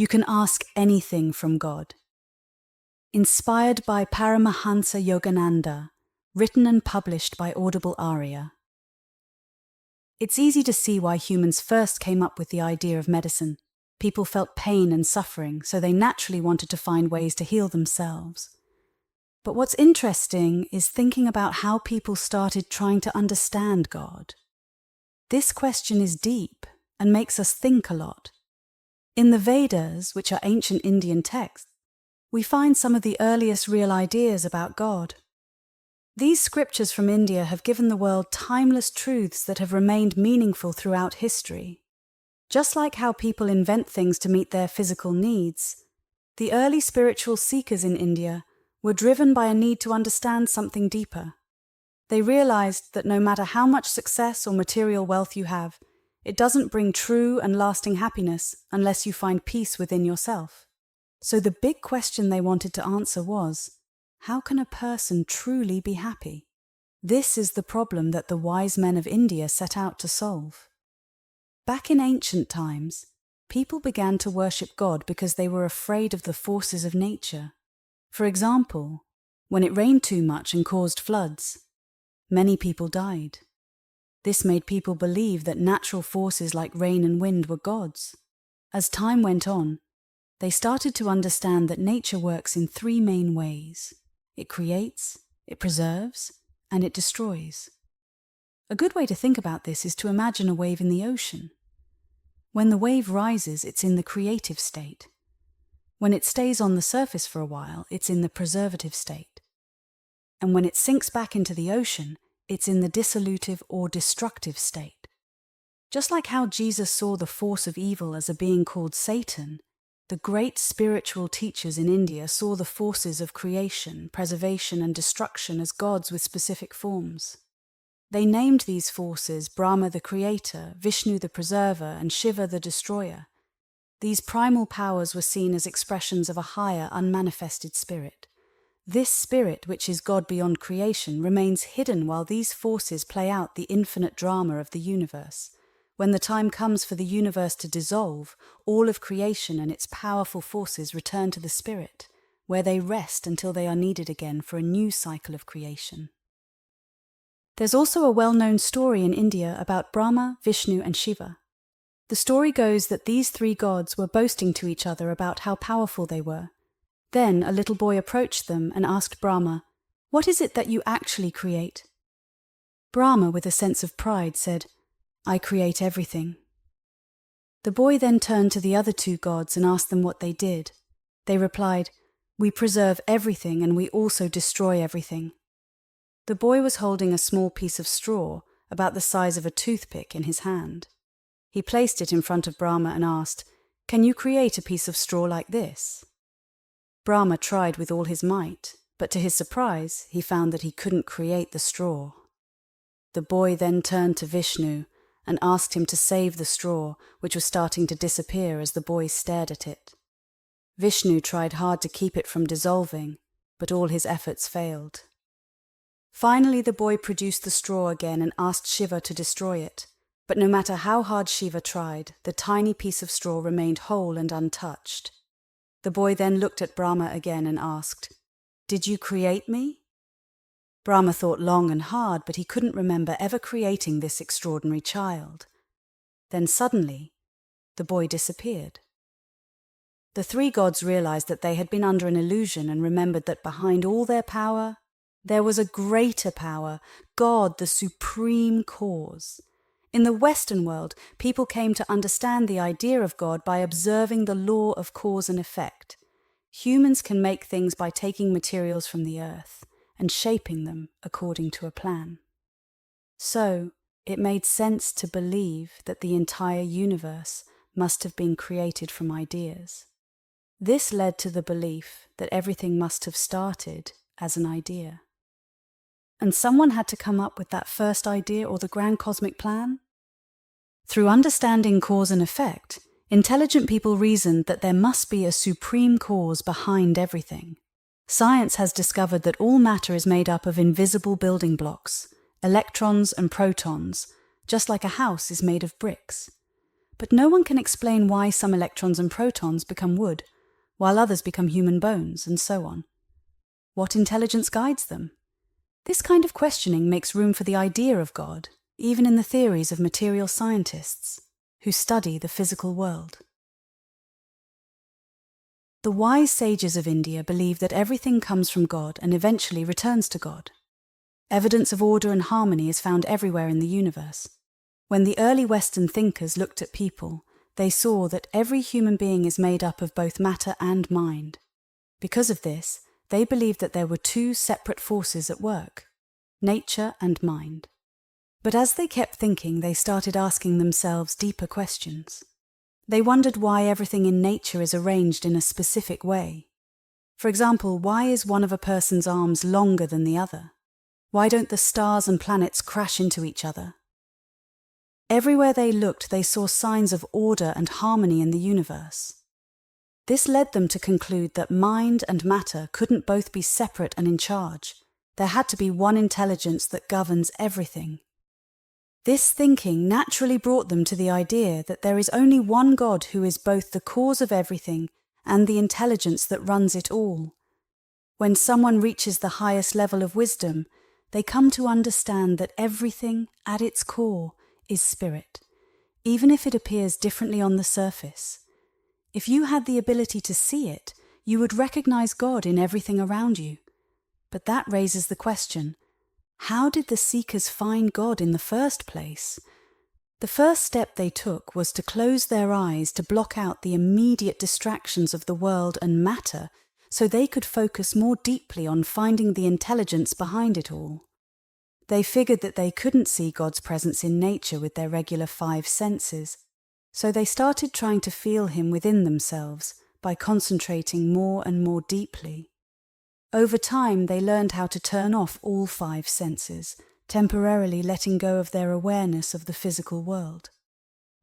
You can ask anything from God. Inspired by Paramahansa Yogananda, written and published by Audible Aria. It's easy to see why humans first came up with the idea of medicine. People felt pain and suffering, so they naturally wanted to find ways to heal themselves. But what's interesting is thinking about how people started trying to understand God. This question is deep and makes us think a lot. In the Vedas, which are ancient Indian texts, we find some of the earliest real ideas about God. These scriptures from India have given the world timeless truths that have remained meaningful throughout history. Just like how people invent things to meet their physical needs, the early spiritual seekers in India were driven by a need to understand something deeper. They realized that no matter how much success or material wealth you have, it doesn't bring true and lasting happiness unless you find peace within yourself. So the big question they wanted to answer was, how can a person truly be happy? This is the problem that the wise men of India set out to solve. Back in ancient times, people began to worship God because they were afraid of the forces of nature. For example, when it rained too much and caused floods, many people died. This made people believe that natural forces like rain and wind were gods. As time went on, they started to understand that nature works in three main ways. It creates, it preserves, and it destroys. A good way to think about this is to imagine a wave in the ocean. When the wave rises, it's in the creative state. When it stays on the surface for a while, it's in the preservative state. And when it sinks back into the ocean, it's in the dissolutive or destructive state. Just like how Jesus saw the force of evil as a being called Satan, the great spiritual teachers in India saw the forces of creation, preservation, and destruction as gods with specific forms. They named these forces Brahma the creator, Vishnu the preserver, and Shiva the destroyer. These primal powers were seen as expressions of a higher, unmanifested spirit. This spirit, which is God beyond creation, remains hidden while these forces play out the infinite drama of the universe. When the time comes for the universe to dissolve, all of creation and its powerful forces return to the spirit, where they rest until they are needed again for a new cycle of creation. There's also a well-known story in India about Brahma, Vishnu, and Shiva. The story goes that these three gods were boasting to each other about how powerful they were. Then a little boy approached them and asked Brahma, "What is it that you actually create?" Brahma, with a sense of pride, said, "I create everything." The boy then turned to the other two gods and asked them what they did. They replied, "We preserve everything and we also destroy everything." The boy was holding a small piece of straw, about the size of a toothpick, in his hand. He placed it in front of Brahma and asked, "Can you create a piece of straw like this?" Brahma tried with all his might, but to his surprise, he found that he couldn't create the straw. The boy then turned to Vishnu and asked him to save the straw, which was starting to disappear as the boy stared at it. Vishnu tried hard to keep it from dissolving, but all his efforts failed. Finally, the boy produced the straw again and asked Shiva to destroy it. But no matter how hard Shiva tried, the tiny piece of straw remained whole and untouched. The boy then looked at Brahma again and asked, "Did you create me?" Brahma thought long and hard, but he couldn't remember ever creating this extraordinary child. Then suddenly, the boy disappeared. The three gods realized that they had been under an illusion and remembered that behind all their power, there was a greater power, God, the supreme cause. In the Western world, people came to understand the idea of God by observing the law of cause and effect. Humans can make things by taking materials from the earth and shaping them according to a plan. So, it made sense to believe that the entire universe must have been created from ideas. This led to the belief that everything must have started as an idea. And someone had to come up with that first idea or the grand cosmic plan. Through understanding cause and effect, intelligent people reasoned that there must be a supreme cause behind everything. Science has discovered that all matter is made up of invisible building blocks, electrons and protons, just like a house is made of bricks. But no one can explain why some electrons and protons become wood, while others become human bones, and so on. What intelligence guides them? This kind of questioning makes room for the idea of God, even in the theories of material scientists, who study the physical world. The wise sages of India believe that everything comes from God and eventually returns to God. Evidence of order and harmony is found everywhere in the universe. When the early Western thinkers looked at people, they saw that every human being is made up of both matter and mind. Because of this, they believed that there were two separate forces at work, nature and mind. But as they kept thinking, they started asking themselves deeper questions. They wondered why everything in nature is arranged in a specific way. For example, why is one of a person's arms longer than the other? Why don't the stars and planets crash into each other? Everywhere they looked, they saw signs of order and harmony in the universe. This led them to conclude that mind and matter couldn't both be separate and in charge. There had to be one intelligence that governs everything. This thinking naturally brought them to the idea that there is only one God who is both the cause of everything and the intelligence that runs it all. When someone reaches the highest level of wisdom, they come to understand that everything, at its core, is spirit, even if it appears differently on the surface. If you had the ability to see it, you would recognize God in everything around you. But that raises the question, how did the seekers find God in the first place? The first step they took was to close their eyes to block out the immediate distractions of the world and matter so they could focus more deeply on finding the intelligence behind it all. They figured that they couldn't see God's presence in nature with their regular 5 senses, so they started trying to feel Him within themselves by concentrating more and more deeply. Over time, they learned how to turn off all 5 senses, temporarily letting go of their awareness of the physical world.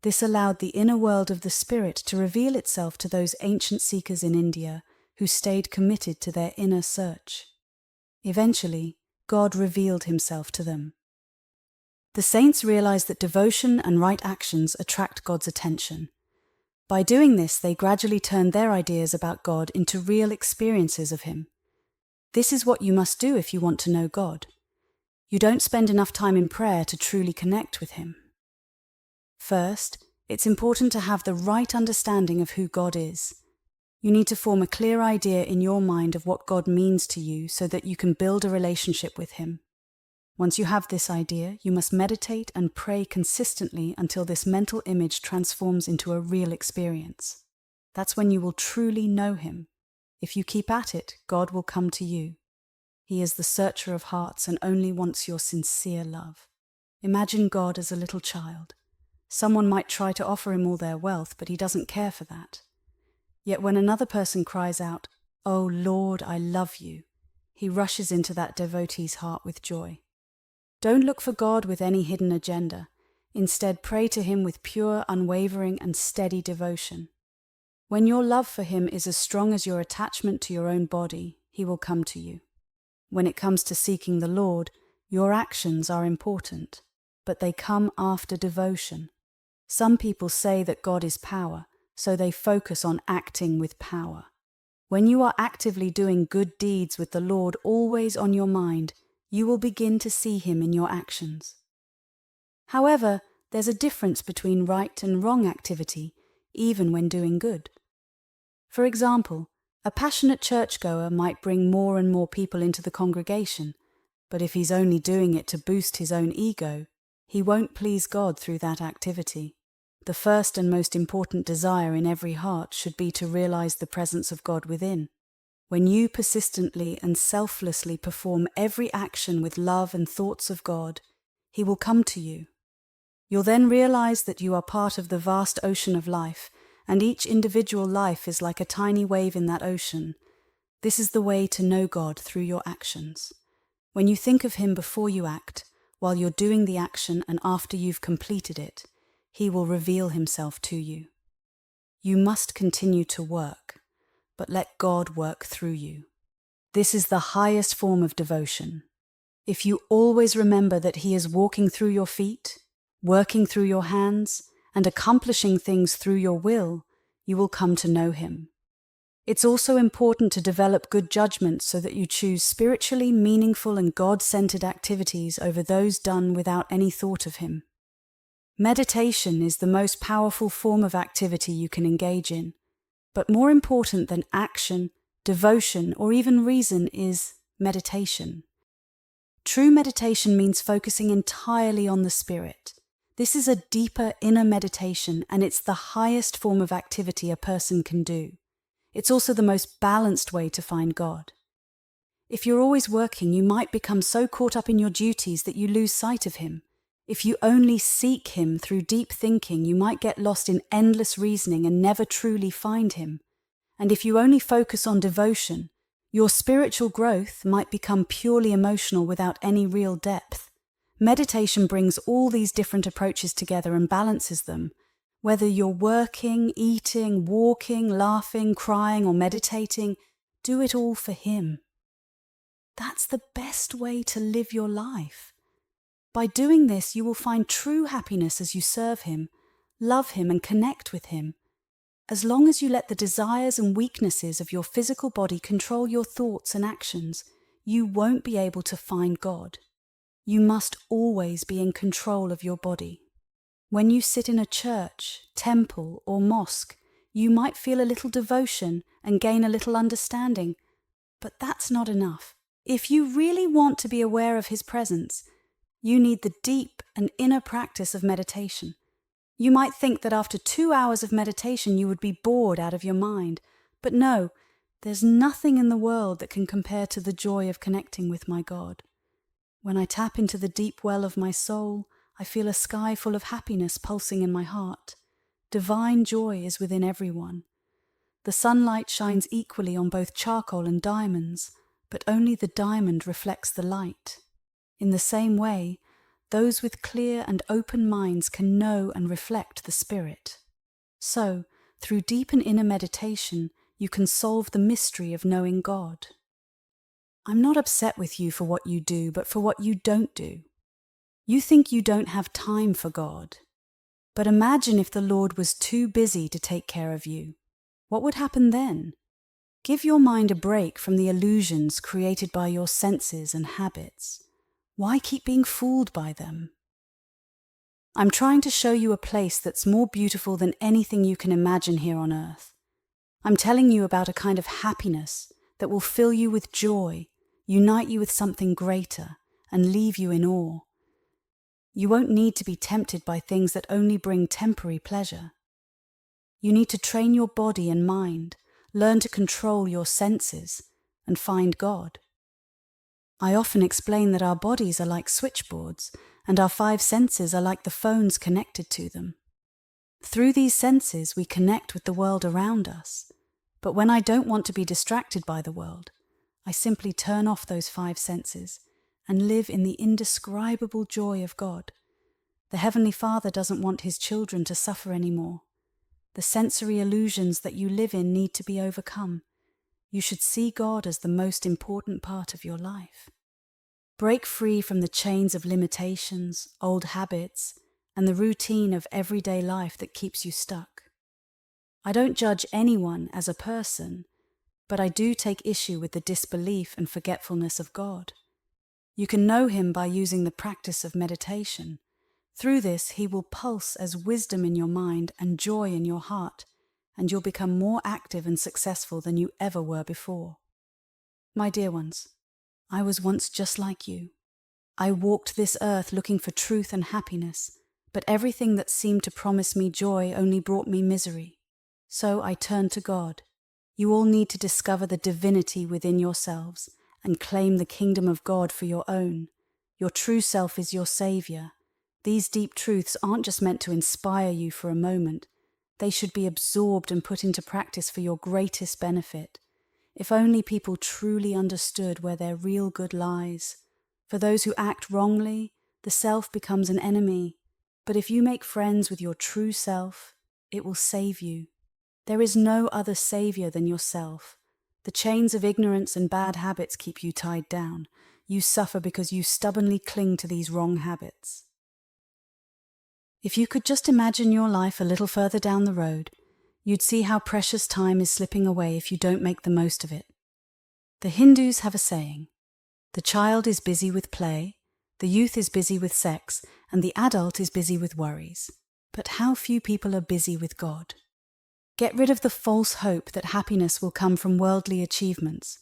This allowed the inner world of the spirit to reveal itself to those ancient seekers in India who stayed committed to their inner search. Eventually, God revealed Himself to them. The saints realized that devotion and right actions attract God's attention. By doing this, they gradually turned their ideas about God into real experiences of Him. This is what you must do if you want to know God. You don't spend enough time in prayer to truly connect with Him. First, it's important to have the right understanding of who God is. You need to form a clear idea in your mind of what God means to you so that you can build a relationship with Him. Once you have this idea, you must meditate and pray consistently until this mental image transforms into a real experience. That's when you will truly know Him. If you keep at it, God will come to you. He is the searcher of hearts and only wants your sincere love. Imagine God as a little child. Someone might try to offer him all their wealth, but He doesn't care for that. Yet when another person cries out, "Oh Lord, I love you," He rushes into that devotee's heart with joy. Don't look for God with any hidden agenda. Instead, pray to Him with pure, unwavering, and steady devotion. When your love for Him is as strong as your attachment to your own body, He will come to you. When it comes to seeking the Lord, your actions are important, but they come after devotion. Some people say that God is power, so they focus on acting with power. When you are actively doing good deeds with the Lord always on your mind, you will begin to see Him in your actions. However, there's a difference between right and wrong activity, even when doing good. For example, a passionate churchgoer might bring more and more people into the congregation, but if he's only doing it to boost his own ego, he won't please God through that activity. The first and most important desire in every heart should be to realize the presence of God within. When you persistently and selflessly perform every action with love and thoughts of God, He will come to you. You'll then realize that you are part of the vast ocean of life, and each individual life is like a tiny wave in that ocean. This is the way to know God through your actions. When you think of Him before you act, while you're doing the action and after you've completed it, He will reveal Himself to you. You must continue to work, but let God work through you. This is the highest form of devotion. If you always remember that He is walking through your feet, working through your hands, and accomplishing things through your will, you will come to know Him. It's also important to develop good judgment so that you choose spiritually meaningful and God-centered activities over those done without any thought of Him. Meditation is the most powerful form of activity you can engage in, but more important than action, devotion, or even reason is meditation. True meditation means focusing entirely on the spirit. This is a deeper inner meditation, and it's the highest form of activity a person can do. It's also the most balanced way to find God. If you're always working, you might become so caught up in your duties that you lose sight of Him. If you only seek Him through deep thinking, you might get lost in endless reasoning and never truly find Him. And if you only focus on devotion, your spiritual growth might become purely emotional without any real depth. Meditation brings all these different approaches together and balances them. Whether you're working, eating, walking, laughing, crying, or meditating, do it all for Him. That's the best way to live your life. By doing this, you will find true happiness as you serve Him, love Him, and connect with Him. As long as you let the desires and weaknesses of your physical body control your thoughts and actions, you won't be able to find God. You must always be in control of your body. When you sit in a church, temple, or mosque, you might feel a little devotion and gain a little understanding, but that's not enough. If you really want to be aware of His presence, you need the deep and inner practice of meditation. You might think that after 2 hours of meditation you would be bored out of your mind, but no, there's nothing in the world that can compare to the joy of connecting with my God. When I tap into the deep well of my soul, I feel a sky full of happiness pulsing in my heart. Divine joy is within everyone. The sunlight shines equally on both charcoal and diamonds, but only the diamond reflects the light. In the same way, those with clear and open minds can know and reflect the Spirit. So, through deep and inner meditation, you can solve the mystery of knowing God. I'm not upset with you for what you do, but for what you don't do. You think you don't have time for God. But imagine if the Lord was too busy to take care of you. What would happen then? Give your mind a break from the illusions created by your senses and habits. Why keep being fooled by them? I'm trying to show you a place that's more beautiful than anything you can imagine here on earth. I'm telling you about a kind of happiness that will fill you with joy, unite you with something greater, and leave you in awe. You won't need to be tempted by things that only bring temporary pleasure. You need to train your body and mind, learn to control your senses, and find God. I often explain that our bodies are like switchboards, and our 5 senses are like the phones connected to them. Through these senses, we connect with the world around us. But when I don't want to be distracted by the world, I simply turn off those 5 senses and live in the indescribable joy of God. The Heavenly Father doesn't want His children to suffer anymore. The sensory illusions that you live in need to be overcome. You should see God as the most important part of your life. Break free from the chains of limitations, old habits, and the routine of everyday life that keeps you stuck. I don't judge anyone as a person, but I do take issue with the disbelief and forgetfulness of God. You can know Him by using the practice of meditation. Through this, He will pulse as wisdom in your mind and joy in your heart, and you'll become more active and successful than you ever were before. My dear ones, I was once just like you. I walked this earth looking for truth and happiness, but everything that seemed to promise me joy only brought me misery. So I turned to God. You all need to discover the divinity within yourselves and claim the kingdom of God for your own. Your true self is your savior. These deep truths aren't just meant to inspire you for a moment. They should be absorbed and put into practice for your greatest benefit. If only people truly understood where their real good lies. For those who act wrongly, the self becomes an enemy. But if you make friends with your true self, it will save you. There is no other savior than yourself. The chains of ignorance and bad habits keep you tied down. You suffer because you stubbornly cling to these wrong habits. If you could just imagine your life a little further down the road, you'd see how precious time is slipping away if you don't make the most of it. The Hindus have a saying, "The child is busy with play, the youth is busy with sex, and the adult is busy with worries." But how few people are busy with God. Get rid of the false hope that happiness will come from worldly achievements.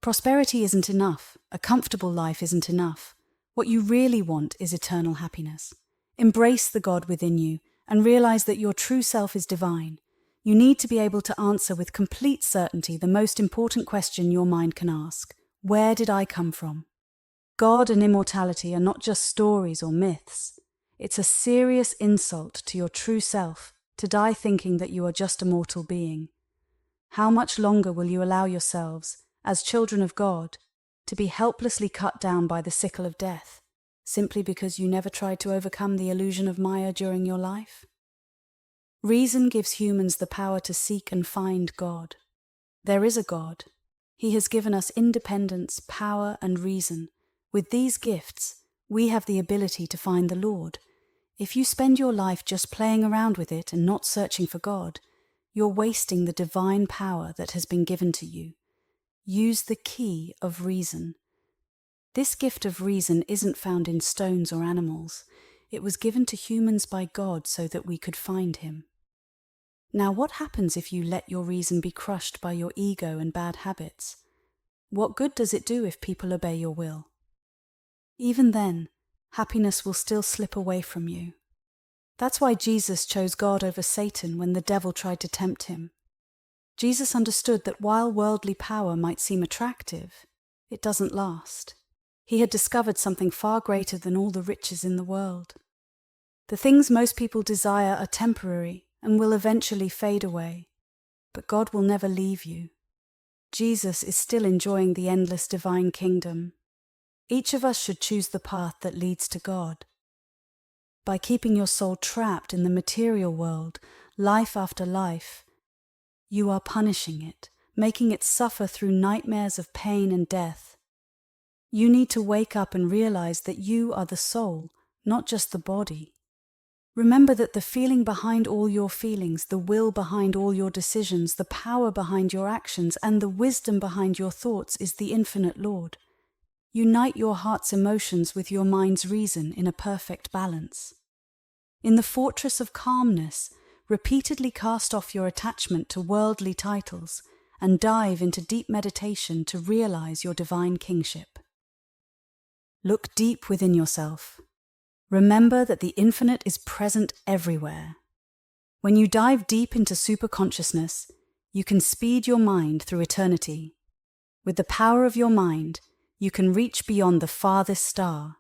Prosperity isn't enough. A comfortable life isn't enough. What you really want is eternal happiness. Embrace the God within you and realize that your true self is divine. You need to be able to answer with complete certainty the most important question your mind can ask. Where did I come from? God and immortality are not just stories or myths. It's a serious insult to your true self to die thinking that you are just a mortal being. How much longer will you allow yourselves, as children of God, to be helplessly cut down by the sickle of death, simply because you never tried to overcome the illusion of Maya during your life? Reason gives humans the power to seek and find God. There is a God. He has given us independence, power, and reason. With these gifts, we have the ability to find the Lord. If you spend your life just playing around with it and not searching for God, you're wasting the divine power that has been given to you. Use the key of reason. This gift of reason isn't found in stones or animals. It was given to humans by God so that we could find Him. Now, what happens if you let your reason be crushed by your ego and bad habits? What good does it do if people obey your will? Even then, happiness will still slip away from you. That's why Jesus chose God over Satan when the devil tried to tempt him. Jesus understood that while worldly power might seem attractive, it doesn't last. He had discovered something far greater than all the riches in the world. The things most people desire are temporary and will eventually fade away, but God will never leave you. Jesus is still enjoying the endless divine kingdom. Each of us should choose the path that leads to God. By keeping your soul trapped in the material world, life after life, you are punishing it, making it suffer through nightmares of pain and death. You need to wake up and realize that you are the soul, not just the body. Remember that the feeling behind all your feelings, the will behind all your decisions, the power behind your actions, and the wisdom behind your thoughts is the infinite Lord. Unite your heart's emotions with your mind's reason in a perfect balance. In the fortress of calmness, repeatedly cast off your attachment to worldly titles and dive into deep meditation to realize your divine kingship. Look deep within yourself. Remember that the infinite is present everywhere. When you dive deep into superconsciousness, you can speed your mind through eternity. With the power of your mind, you can reach beyond the farthest star.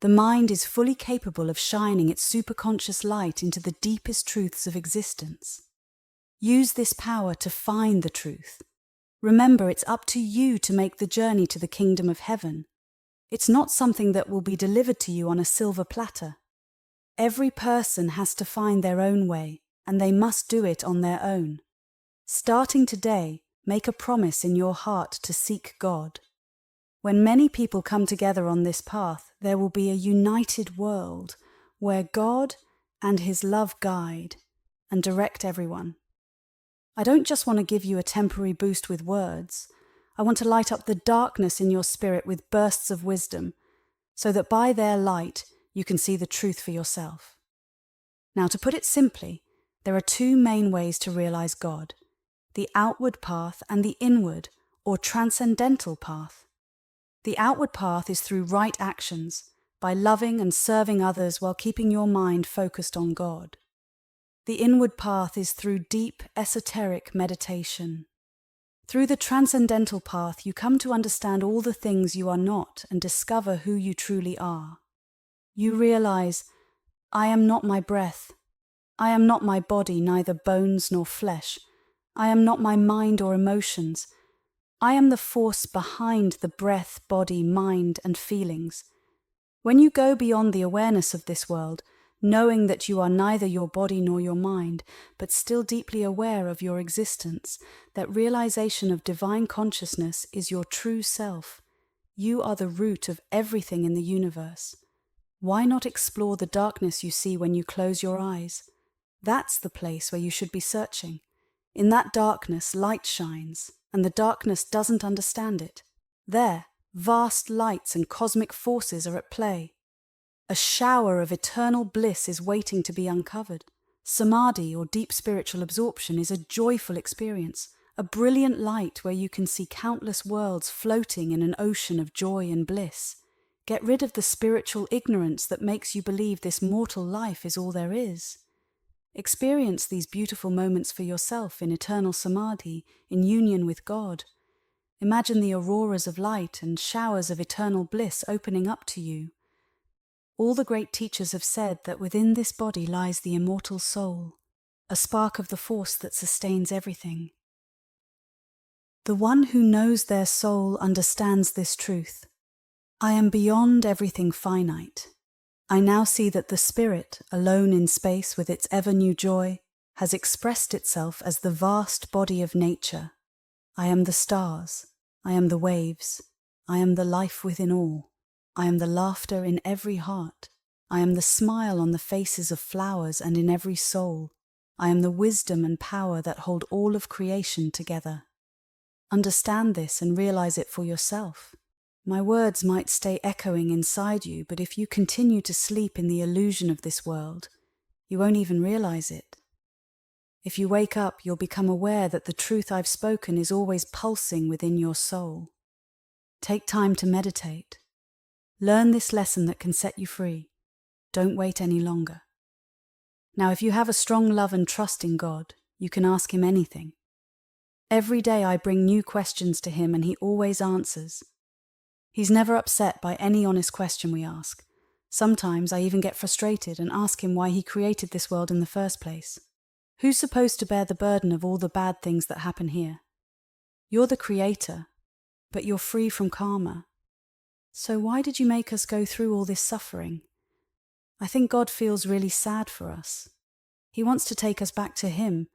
The mind is fully capable of shining its superconscious light into the deepest truths of existence. Use this power to find the truth. Remember, it's up to you to make the journey to the kingdom of heaven. It's not something that will be delivered to you on a silver platter. Every person has to find their own way, and they must do it on their own. Starting today, make a promise in your heart to seek God. When many people come together on this path, there will be a united world where God and His love guide and direct everyone. I don't just want to give you a temporary boost with words. I want to light up the darkness in your spirit with bursts of wisdom, so that by their light you can see the truth for yourself. Now, to put it simply, there are two main ways to realize God: the outward path and the inward or transcendental path. The outward path is through right actions, by loving and serving others while keeping your mind focused on God. The inward path is through deep, esoteric meditation. Through the transcendental path, you come to understand all the things you are not and discover who you truly are. You realize, I am not my breath. I am not my body, neither bones nor flesh. I am not my mind or emotions. I am the force behind the breath, body, mind, and feelings. When you go beyond the awareness of this world, knowing that you are neither your body nor your mind, but still deeply aware of your existence, that realization of divine consciousness is your true self. You are the root of everything in the universe. Why not explore the darkness you see when you close your eyes? That's the place where you should be searching. In that darkness, light shines, and the darkness doesn't understand it. There, vast lights and cosmic forces are at play. A shower of eternal bliss is waiting to be uncovered. Samadhi, or deep spiritual absorption, is a joyful experience, a brilliant light where you can see countless worlds floating in an ocean of joy and bliss. Get rid of the spiritual ignorance that makes you believe this mortal life is all there is. Experience these beautiful moments for yourself in eternal samadhi, in union with God. Imagine the auroras of light and showers of eternal bliss opening up to you. All the great teachers have said that within this body lies the immortal soul, a spark of the force that sustains everything. The one who knows their soul understands this truth. I am beyond everything finite. I now see that the spirit, alone in space with its ever-new joy, has expressed itself as the vast body of nature. I am the stars. I am the waves. I am the life within all. I am the laughter in every heart. I am the smile on the faces of flowers and in every soul. I am the wisdom and power that hold all of creation together. Understand this and realize it for yourself. My words might stay echoing inside you, but if you continue to sleep in the illusion of this world, you won't even realize it. If you wake up, you'll become aware that the truth I've spoken is always pulsing within your soul. Take time to meditate. Learn this lesson that can set you free. Don't wait any longer. Now, if you have a strong love and trust in God, you can ask Him anything. Every day I bring new questions to Him and He always answers. He's never upset by any honest question we ask. Sometimes I even get frustrated and ask Him why He created this world in the first place. Who's supposed to bear the burden of all the bad things that happen here? You're the creator, but you're free from karma. So why did you make us go through all this suffering? I think God feels really sad for us. He wants to take us back to Him,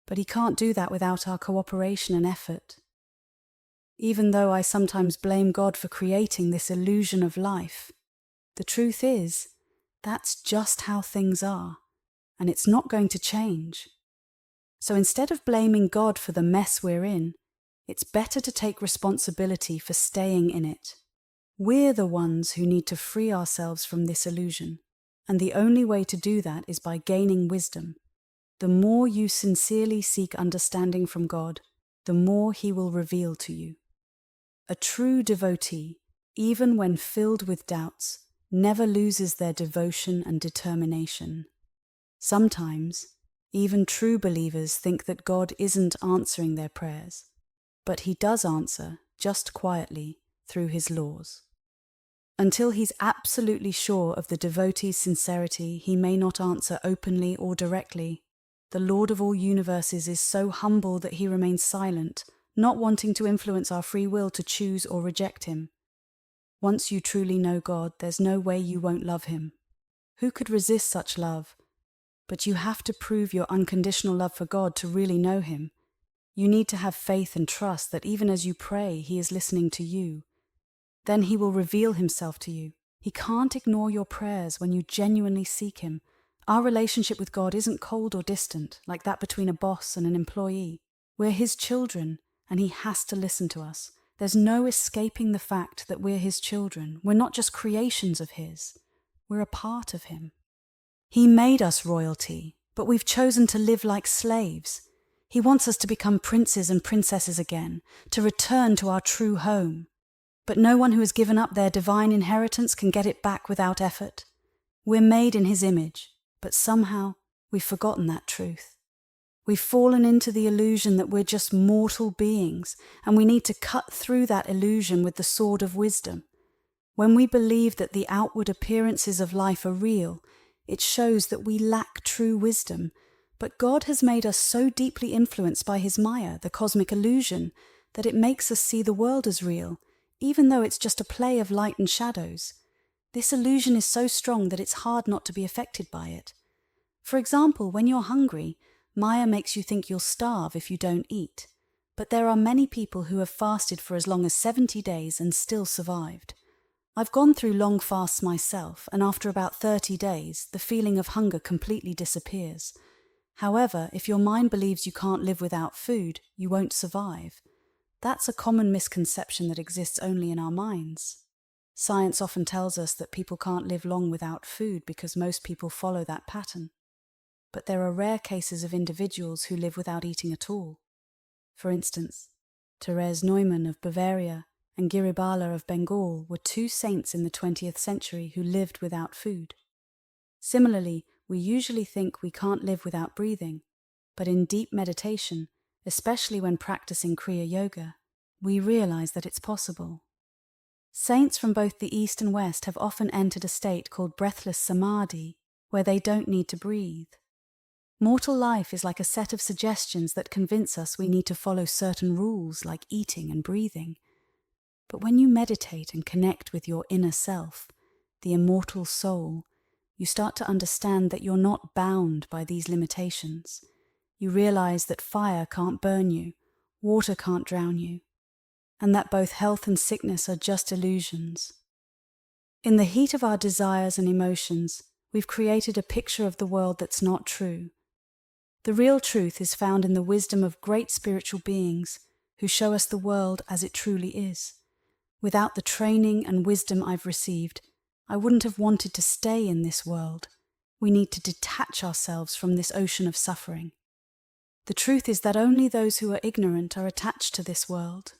but He can't do that without our cooperation and effort. Even though I sometimes blame God for creating this illusion of life, the truth is, that's just how things are, and it's not going to change. So instead of blaming God for the mess we're in, it's better to take responsibility for staying in it. We're the ones who need to free ourselves from this illusion, and the only way to do that is by gaining wisdom. The more you sincerely seek understanding from God, the more He will reveal to you. A true devotee, even when filled with doubts, never loses their devotion and determination. Sometimes, even true believers think that God isn't answering their prayers, but He does answer, just quietly, through His laws. Until He's absolutely sure of the devotee's sincerity, He may not answer openly or directly. The Lord of all universes is so humble that He remains silent, not wanting to influence our free will to choose or reject Him. Once you truly know God, there's no way you won't love Him. Who could resist such love? But you have to prove your unconditional love for God to really know Him. You need to have faith and trust that even as you pray, He is listening to you. Then He will reveal Himself to you. He can't ignore your prayers when you genuinely seek Him. Our relationship with God isn't cold or distant, like that between a boss and an employee. We're His children, and He has to listen to us. There's no escaping the fact that we're His children. We're not just creations of His. We're a part of Him. He made us royalty, but we've chosen to live like slaves. He wants us to become princes and princesses again, to return to our true home. But no one who has given up their divine inheritance can get it back without effort. We're made in His image, but somehow we've forgotten that truth. We've fallen into the illusion that we're just mortal beings, and we need to cut through that illusion with the sword of wisdom. When we believe that the outward appearances of life are real, it shows that we lack true wisdom. But God has made us so deeply influenced by His Maya, the cosmic illusion, that it makes us see the world as real, even though it's just a play of light and shadows. This illusion is so strong that it's hard not to be affected by it. For example, when you're hungry, Maya makes you think you'll starve if you don't eat. But there are many people who have fasted for as long as 70 days and still survived. I've gone through long fasts myself, and after about 30 days, the feeling of hunger completely disappears. However, if your mind believes you can't live without food, you won't survive. That's a common misconception that exists only in our minds. Science often tells us that people can't live long without food because most people follow that pattern. But there are rare cases of individuals who live without eating at all. For instance, Therese Neumann of Bavaria and Giribala of Bengal were two saints in the 20th century who lived without food. Similarly, we usually think we can't live without breathing, but in deep meditation, especially when practicing Kriya Yoga, we realize that it's possible. Saints from both the East and West have often entered a state called breathless samadhi, where they don't need to breathe. Mortal life is like a set of suggestions that convince us we need to follow certain rules like eating and breathing. But when you meditate and connect with your inner self, the immortal soul, you start to understand that you're not bound by these limitations. You realize that fire can't burn you, water can't drown you, and that both health and sickness are just illusions. In the heat of our desires and emotions, we've created a picture of the world that's not true. The real truth is found in the wisdom of great spiritual beings who show us the world as it truly is. Without the training and wisdom I've received, I wouldn't have wanted to stay in this world. We need to detach ourselves from this ocean of suffering. The truth is that only those who are ignorant are attached to this world.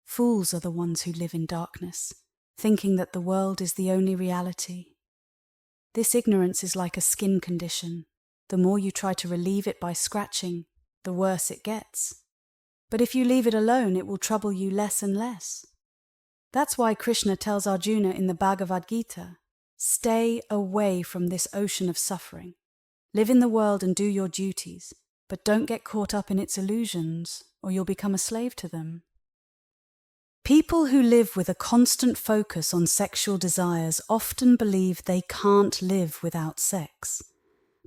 Fools are the ones who live in darkness, thinking that the world is the only reality. This ignorance is like a skin condition. The more you try to relieve it by scratching, the worse it gets. But if you leave it alone, it will trouble you less and less. That's why Krishna tells Arjuna in the Bhagavad Gita, stay away from this ocean of suffering. Live in the world and do your duties, but don't get caught up in its illusions, or you'll become a slave to them. People who live with a constant focus on sexual desires often believe they can't live without sex.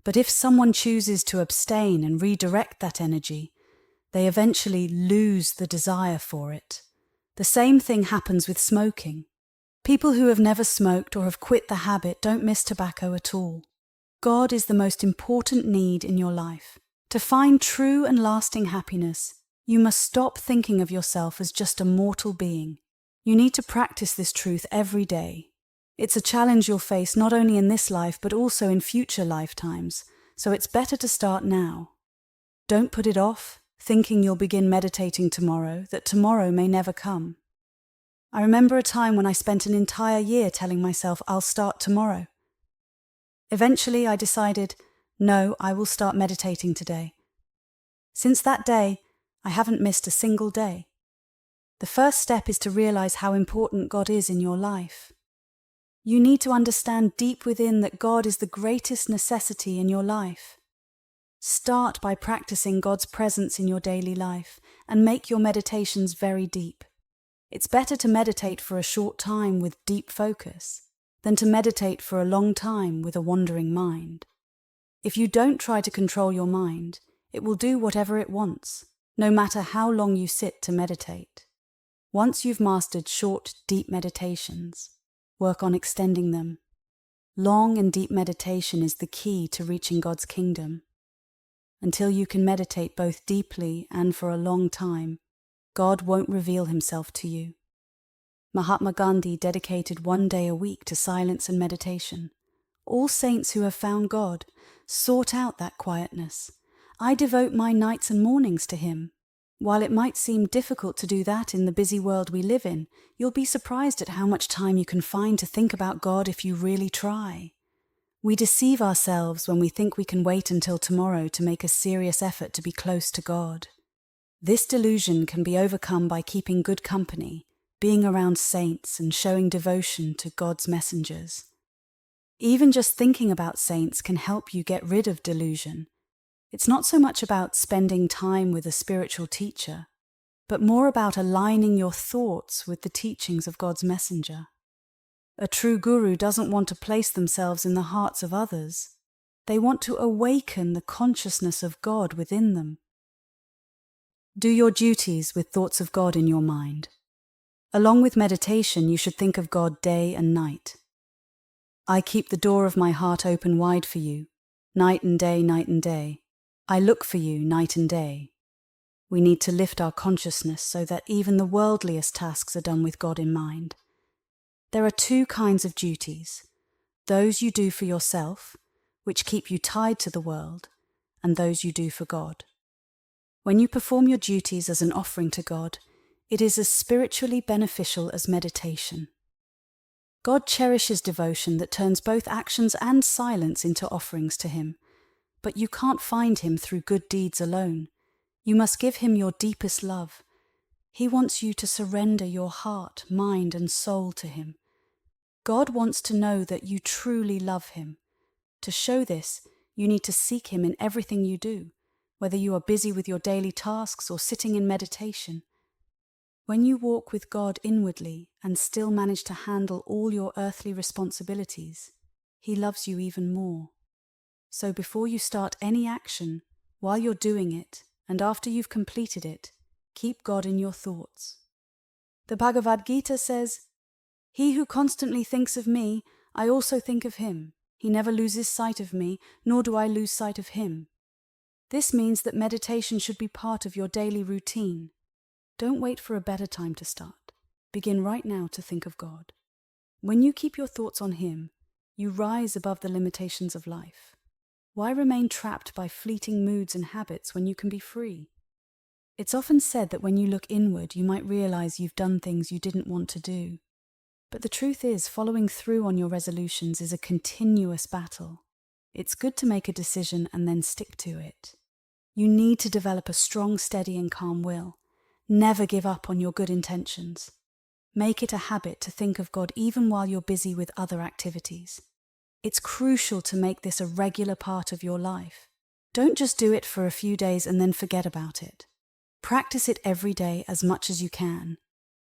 But if someone chooses to abstain and redirect that energy, they eventually lose the desire for it. The same thing happens with smoking. People who have never smoked or have quit the habit don't miss tobacco at all. God is the most important need in your life. To find true and lasting happiness, you must stop thinking of yourself as just a mortal being. You need to practice this truth every day. It's a challenge you'll face not only in this life but also in future lifetimes, so it's better to start now. Don't put it off, thinking you'll begin meditating tomorrow, that tomorrow may never come. I remember a time when I spent an entire year telling myself I'll start tomorrow. Eventually I decided, no, I will start meditating today. Since that day, I haven't missed a single day. The first step is to realize how important God is in your life. You need to understand deep within that God is the greatest necessity in your life. Start by practicing God's presence in your daily life and make your meditations very deep. It's better to meditate for a short time with deep focus than to meditate for a long time with a wandering mind. If you don't try to control your mind, it will do whatever it wants, no matter how long you sit to meditate. Once you've mastered short, deep meditations, work on extending them. Long and deep meditation is the key to reaching God's kingdom. Until you can meditate both deeply and for a long time, God won't reveal himself to you. Mahatma Gandhi dedicated 1 day a week to silence and meditation. All saints who have found God sought out that quietness. I devote my nights and mornings to him. While it might seem difficult to do that in the busy world we live in, you'll be surprised at how much time you can find to think about God if you really try. We deceive ourselves when we think we can wait until tomorrow to make a serious effort to be close to God. This delusion can be overcome by keeping good company, being around saints, and showing devotion to God's messengers. Even just thinking about saints can help you get rid of delusion. It's not so much about spending time with a spiritual teacher, but more about aligning your thoughts with the teachings of God's messenger. A true guru doesn't want to place themselves in the hearts of others. They want to awaken the consciousness of God within them. Do your duties with thoughts of God in your mind. Along with meditation, you should think of God day and night. I keep the door of my heart open wide for you, night and day, night and day. I look for you night and day. We need to lift our consciousness so that even the worldliest tasks are done with God in mind. There are two kinds of duties: those you do for yourself, which keep you tied to the world, and those you do for God. When you perform your duties as an offering to God, it is as spiritually beneficial as meditation. God cherishes devotion that turns both actions and silence into offerings to Him, but you can't find Him through good deeds alone. You must give Him your deepest love. He wants you to surrender your heart, mind, and soul to Him. God wants to know that you truly love Him. To show this, you need to seek Him in everything you do, whether you are busy with your daily tasks or sitting in meditation. When you walk with God inwardly and still manage to handle all your earthly responsibilities, He loves you even more. So before you start any action, while you're doing it, and after you've completed it, keep God in your thoughts. The Bhagavad Gita says, "He who constantly thinks of me, I also think of him. He never loses sight of me, nor do I lose sight of him." This means that meditation should be part of your daily routine. Don't wait for a better time to start. Begin right now to think of God. When you keep your thoughts on Him, you rise above the limitations of life. Why remain trapped by fleeting moods and habits when you can be free? It's often said that when you look inward, you might realize you've done things you didn't want to do. But the truth is, following through on your resolutions is a continuous battle. It's good to make a decision and then stick to it. You need to develop a strong, steady, and calm will. Never give up on your good intentions. Make it a habit to think of God even while you're busy with other activities. It's crucial to make this a regular part of your life. Don't just do it for a few days and then forget about it. Practice it every day as much as you can.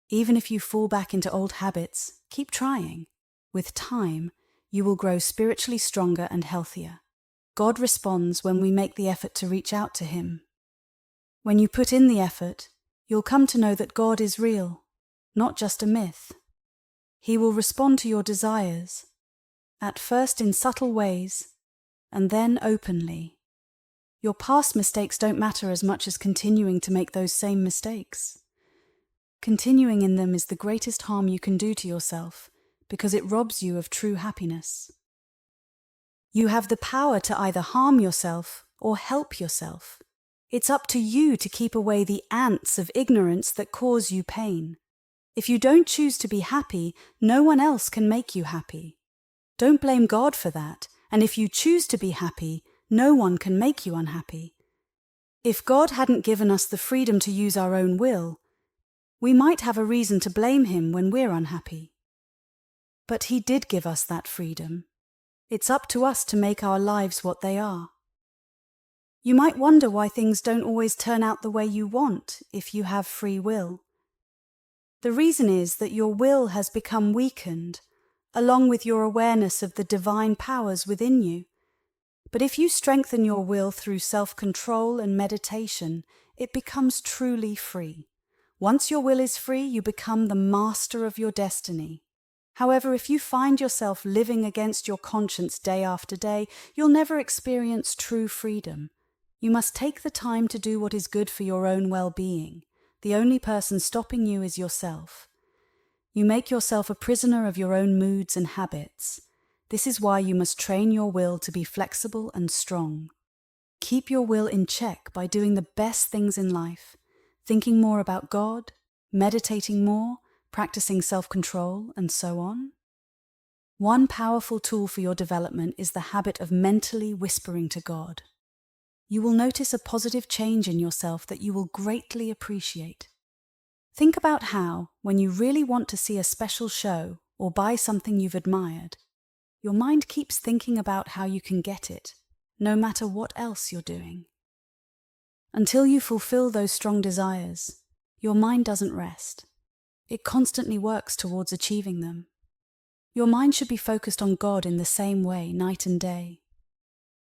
Even if you fall back into old habits, keep trying. With time, you will grow spiritually stronger and healthier. God responds when we make the effort to reach out to Him. When you put in the effort, you'll come to know that God is real, not just a myth. He will respond to your desires, at first in subtle ways, and then openly. Your past mistakes don't matter as much as continuing to make those same mistakes. Continuing in them is the greatest harm you can do to yourself, because it robs you of true happiness. You have the power to either harm yourself or help yourself. It's up to you to keep away the ants of ignorance that cause you pain. If you don't choose to be happy, no one else can make you happy. Don't blame God for that, and if you choose to be happy, no one can make you unhappy. If God hadn't given us the freedom to use our own will, we might have a reason to blame Him when we're unhappy. But He did give us that freedom. It's up to us to make our lives what they are. You might wonder why things don't always turn out the way you want if you have free will. The reason is that your will has become weakened, along with your awareness of the divine powers within you. But if you strengthen your will through self-control and meditation, it becomes truly free. Once your will is free, you become the master of your destiny. However, if you find yourself living against your conscience day after day, you'll never experience true freedom. You must take the time to do what is good for your own well-being. The only person stopping you is yourself. You make yourself a prisoner of your own moods and habits. This is why you must train your will to be flexible and strong. Keep your will in check by doing the best things in life, thinking more about God, meditating more, practicing self-control, and so on. One powerful tool for your development is the habit of mentally whispering to God. You will notice a positive change in yourself that you will greatly appreciate. Think about how, when you really want to see a special show or buy something you've admired, your mind keeps thinking about how you can get it, no matter what else you're doing. Until you fulfill those strong desires, your mind doesn't rest. It constantly works towards achieving them. Your mind should be focused on God in the same way, night and day.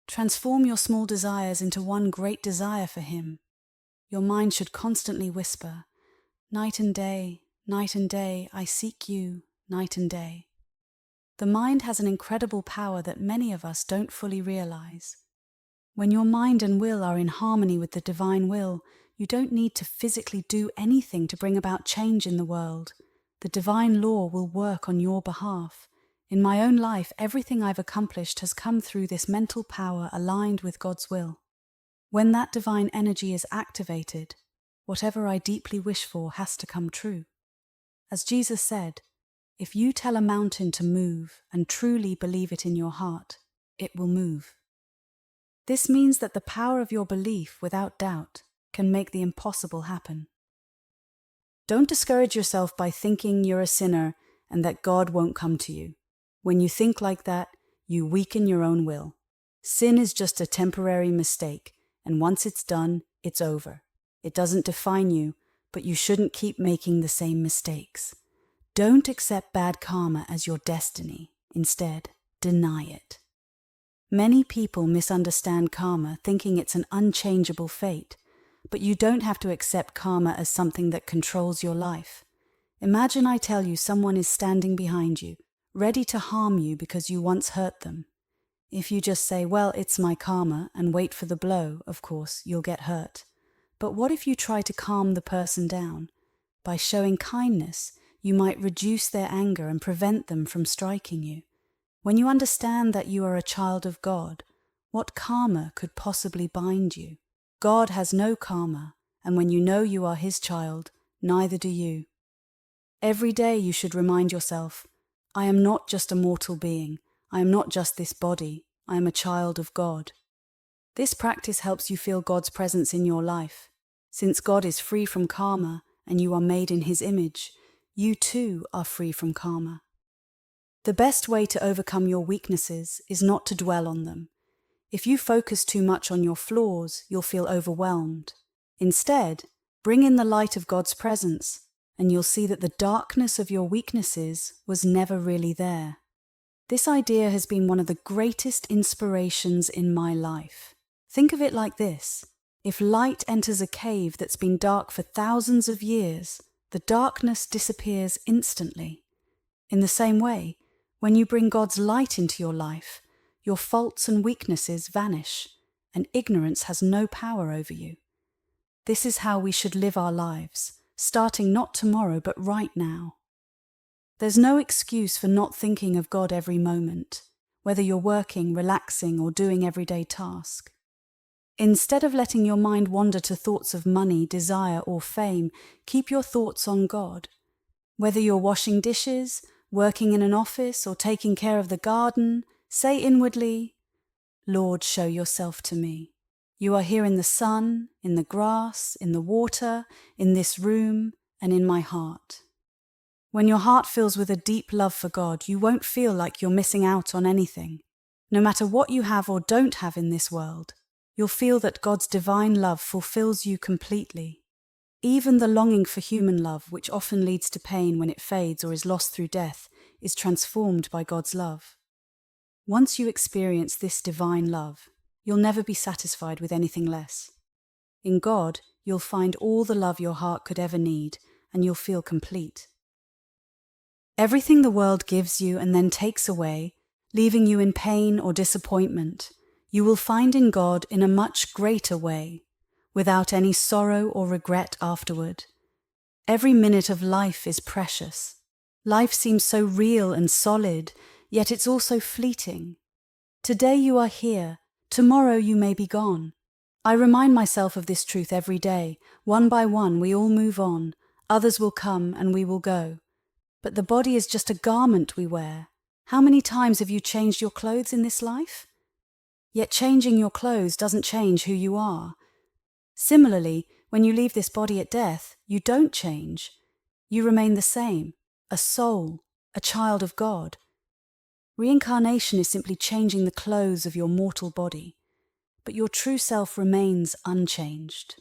Transform your small desires into one great desire for Him. Your mind should constantly whisper, night and day, Night and day, I seek you, night and day. The mind has an incredible power that many of us don't fully realize. When your mind and will are in harmony with the divine will, you don't need to physically do anything to bring about change in the world. The divine law will work on your behalf. In my own life, everything I've accomplished has come through this mental power aligned with God's will. When that divine energy is activated, whatever I deeply wish for has to come true. As Jesus said, if you tell a mountain to move and truly believe it in your heart, it will move. This means that the power of your belief, without doubt, can make the impossible happen. Don't discourage yourself by thinking you're a sinner and that God won't come to you. When you think like that, you weaken your own will. Sin is just a temporary mistake, and once it's done, it's over. It doesn't define you, but you shouldn't keep making the same mistakes. Don't accept bad karma as your destiny. Instead, deny it. Many people misunderstand karma, thinking it's an unchangeable fate, but you don't have to accept karma as something that controls your life. Imagine I tell you someone is standing behind you, ready to harm you because you once hurt them. If you just say, well, it's my karma, and wait for the blow, of course, you'll get hurt. But what if you try to calm the person down? By showing kindness, you might reduce their anger and prevent them from striking you. When you understand that you are a child of God, what karma could possibly bind you? God has no karma, and when you know you are His child, neither do you. Every day you should remind yourself, I am not just a mortal being. I am not just this body. I am a child of God. This practice helps you feel God's presence in your life. Since God is free from karma and you are made in His image, you too are free from karma. The best way to overcome your weaknesses is not to dwell on them. If you focus too much on your flaws, you'll feel overwhelmed. Instead, bring in the light of God's presence, and you'll see that the darkness of your weaknesses was never really there. This idea has been one of the greatest inspirations in my life. Think of it like this. If light enters a cave that's been dark for thousands of years, the darkness disappears instantly. In the same way, when you bring God's light into your life, your faults and weaknesses vanish, and ignorance has no power over you. This is how we should live our lives, starting not tomorrow but right now. There's no excuse for not thinking of God every moment, whether you're working, relaxing, or doing everyday tasks. Instead of letting your mind wander to thoughts of money, desire, or fame, keep your thoughts on God. Whether you're washing dishes, working in an office, or taking care of the garden, say inwardly, Lord, show yourself to me. You are here in the sun, in the grass, in the water, in this room, and in my heart. When your heart fills with a deep love for God, you won't feel like you're missing out on anything. No matter what you have or don't have in this world, you'll feel that God's divine love fulfills you completely. Even the longing for human love, which often leads to pain when it fades or is lost through death, is transformed by God's love. Once you experience this divine love, you'll never be satisfied with anything less. In God, you'll find all the love your heart could ever need, and you'll feel complete. Everything the world gives you and then takes away, leaving you in pain or disappointment, you will find in God in a much greater way, without any sorrow or regret afterward. Every minute of life is precious. Life seems so real and solid, yet it's also fleeting. Today you are here, tomorrow you may be gone. I remind myself of this truth every day. One by one we all move on, others will come and we will go. But the body is just a garment we wear. How many times have you changed your clothes in this life? Yet changing your clothes doesn't change who you are. Similarly, when you leave this body at death, you don't change. You remain the same, a soul, a child of God. Reincarnation is simply changing the clothes of your mortal body, but your true self remains unchanged.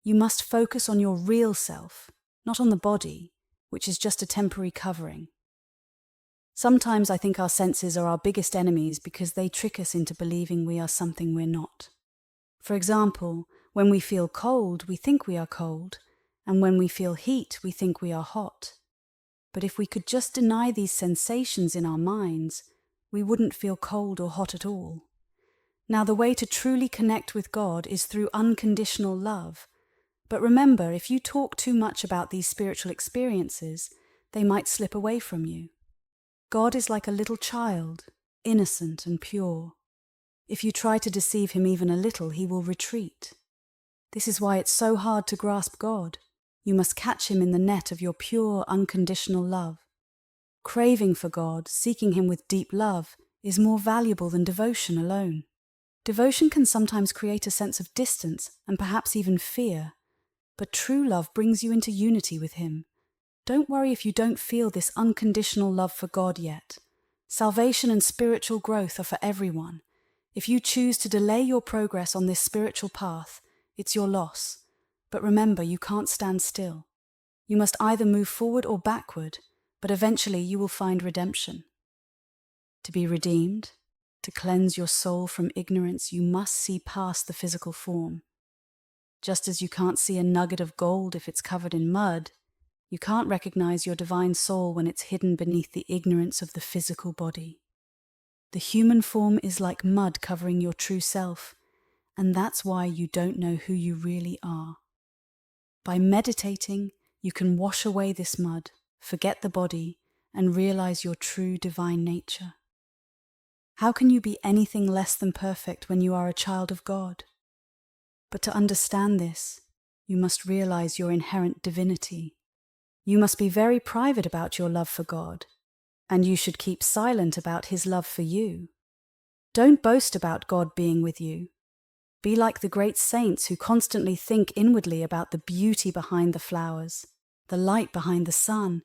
You must focus on your real self, not on the body, which is just a temporary covering. Sometimes I think our senses are our biggest enemies because they trick us into believing we are something we're not. For example, when we feel cold, we think we are cold, and when we feel heat, we think we are hot. But if we could just deny these sensations in our minds, we wouldn't feel cold or hot at all. Now, the way to truly connect with God is through unconditional love. But remember, if you talk too much about these spiritual experiences, they might slip away from you. God is like a little child, innocent and pure. If you try to deceive him even a little, he will retreat. This is why it's so hard to grasp God. You must catch him in the net of your pure, unconditional love. Craving for God, seeking him with deep love, is more valuable than devotion alone. Devotion can sometimes create a sense of distance and perhaps even fear, but true love brings you into unity with him. Don't worry if you don't feel this unconditional love for God yet. Salvation and spiritual growth are for everyone. If you choose to delay your progress on this spiritual path, it's your loss. But remember, you can't stand still. You must either move forward or backward, but eventually you will find redemption. To be redeemed, to cleanse your soul from ignorance, you must see past the physical form. Just as you can't see a nugget of gold if it's covered in mud, you can't recognize your divine soul when it's hidden beneath the ignorance of the physical body. The human form is like mud covering your true self, and that's why you don't know who you really are. By meditating, you can wash away this mud, forget the body, and realize your true divine nature. How can you be anything less than perfect when you are a child of God? But to understand this, you must realize your inherent divinity. You must be very private about your love for God, and you should keep silent about his love for you. Don't boast about God being with you. Be like the great saints who constantly think inwardly about the beauty behind the flowers, the light behind the sun,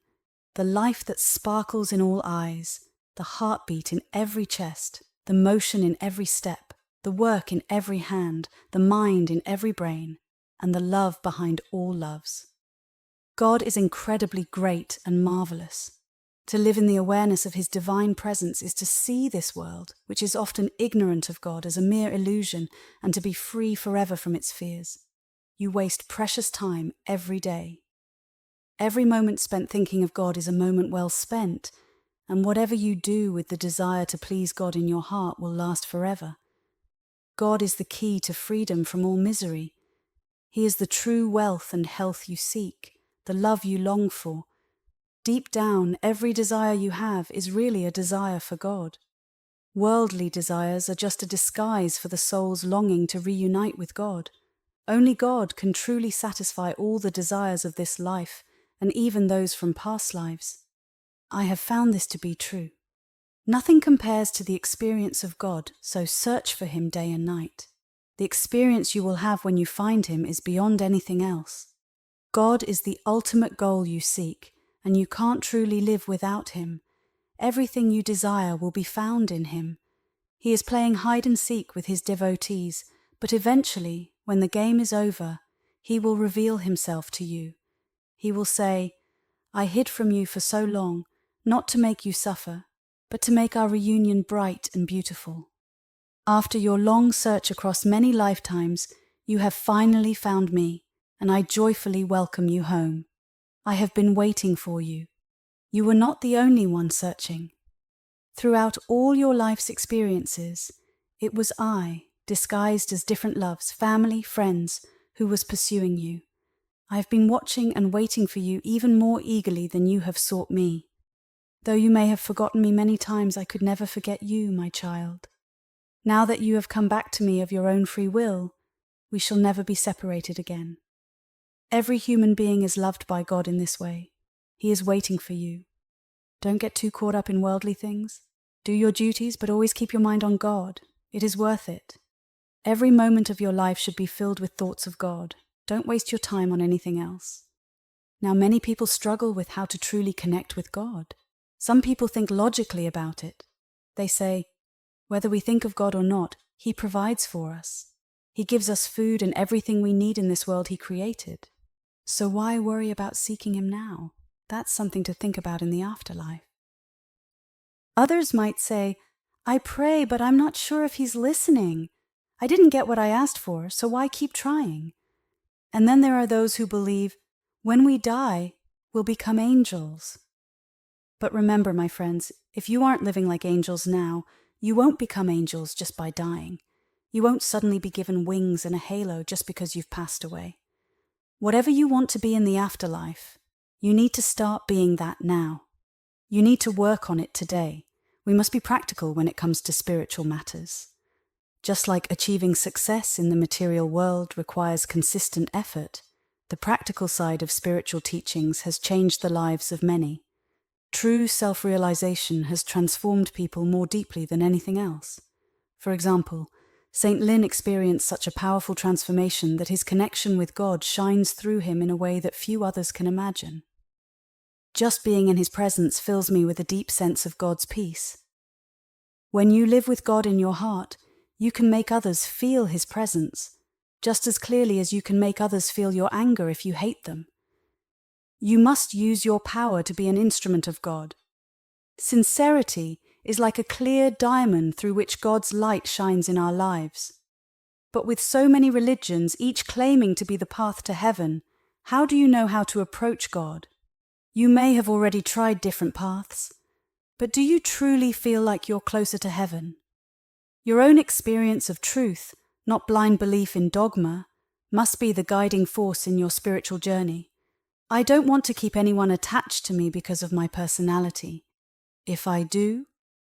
the life that sparkles in all eyes, the heartbeat in every chest, the motion in every step, the work in every hand, the mind in every brain, and the love behind all loves. God is incredibly great and marvelous. To live in the awareness of his divine presence is to see this world, which is often ignorant of God, as a mere illusion, and to be free forever from its fears. You waste precious time every day. Every moment spent thinking of God is a moment well spent, and whatever you do with the desire to please God in your heart will last forever. God is the key to freedom from all misery. He is the true wealth and health you seek, the love you long for. Deep down, every desire you have is really a desire for God. Worldly desires are just a disguise for the soul's longing to reunite with God. Only God can truly satisfy all the desires of this life, and even those from past lives. I have found this to be true. Nothing compares to the experience of God, so search for him day and night. The experience you will have when you find him is beyond anything else. God is the ultimate goal you seek, and you can't truly live without him. Everything you desire will be found in him. He is playing hide and seek with his devotees, but eventually, when the game is over, he will reveal himself to you. He will say, "I hid from you for so long, not to make you suffer, but to make our reunion bright and beautiful. After your long search across many lifetimes, you have finally found me, and I joyfully welcome you home. I have been waiting for you. You were not the only one searching. Throughout all your life's experiences, it was I, disguised as different loves, family, friends, who was pursuing you. I have been watching and waiting for you even more eagerly than you have sought me. Though you may have forgotten me many times, I could never forget you, my child. Now that you have come back to me of your own free will, we shall never be separated again. Every human being is loved by God in this way. He is waiting for you. Don't get too caught up in worldly things. Do your duties, but always keep your mind on God. It is worth it. Every moment of your life should be filled with thoughts of God. Don't waste your time on anything else. Now, many people struggle with how to truly connect with God. Some people think logically about it. They say, whether we think of God or not, he provides for us. He gives us food and everything we need in this world he created. So why worry about seeking him now? That's something to think about in the afterlife. Others might say, I pray, but I'm not sure if he's listening. I didn't get what I asked for, so why keep trying? And then there are those who believe, When we die, we'll become angels. But remember, my friends, if you aren't living like angels now, you won't become angels just by dying. You won't suddenly be given wings and a halo just because you've passed away. Whatever you want to be in the afterlife, you need to start being that now. You need to work on it today. We must be practical when it comes to spiritual matters. Just like achieving success in the material world requires consistent effort, the practical side of spiritual teachings has changed the lives of many. True self-realization has transformed people more deeply than anything else. For example, St. Lin experienced such a powerful transformation that his connection with God shines through him in a way that few others can imagine. Just being in his presence fills me with a deep sense of God's peace. When you live with God in your heart, you can make others feel his presence, just as clearly as you can make others feel your anger if you hate them. You must use your power to be an instrument of God. Sincerity is like a clear diamond through which God's light shines in our lives. But with so many religions, each claiming to be the path to heaven, how do you know how to approach God? You may have already tried different paths, but do you truly feel like you're closer to heaven? Your own experience of truth, not blind belief in dogma, must be the guiding force in your spiritual journey. I don't want to keep anyone attached to me because of my personality. If I do,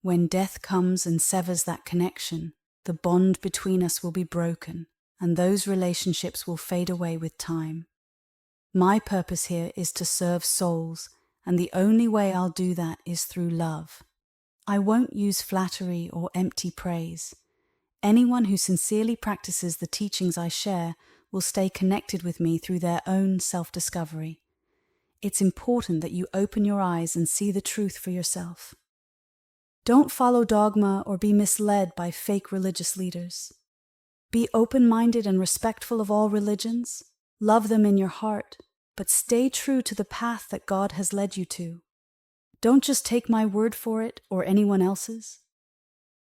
when death comes and severs that connection, the bond between us will be broken, and those relationships will fade away with time. My purpose here is to serve souls, and the only way I'll do that is through love. I won't use flattery or empty praise. Anyone who sincerely practices the teachings I share will stay connected with me through their own self-discovery. It's important that you open your eyes and see the truth for yourself. Don't follow dogma or be misled by fake religious leaders. Be open-minded and respectful of all religions. Love them in your heart, but stay true to the path that God has led you to. Don't just take my word for it or anyone else's.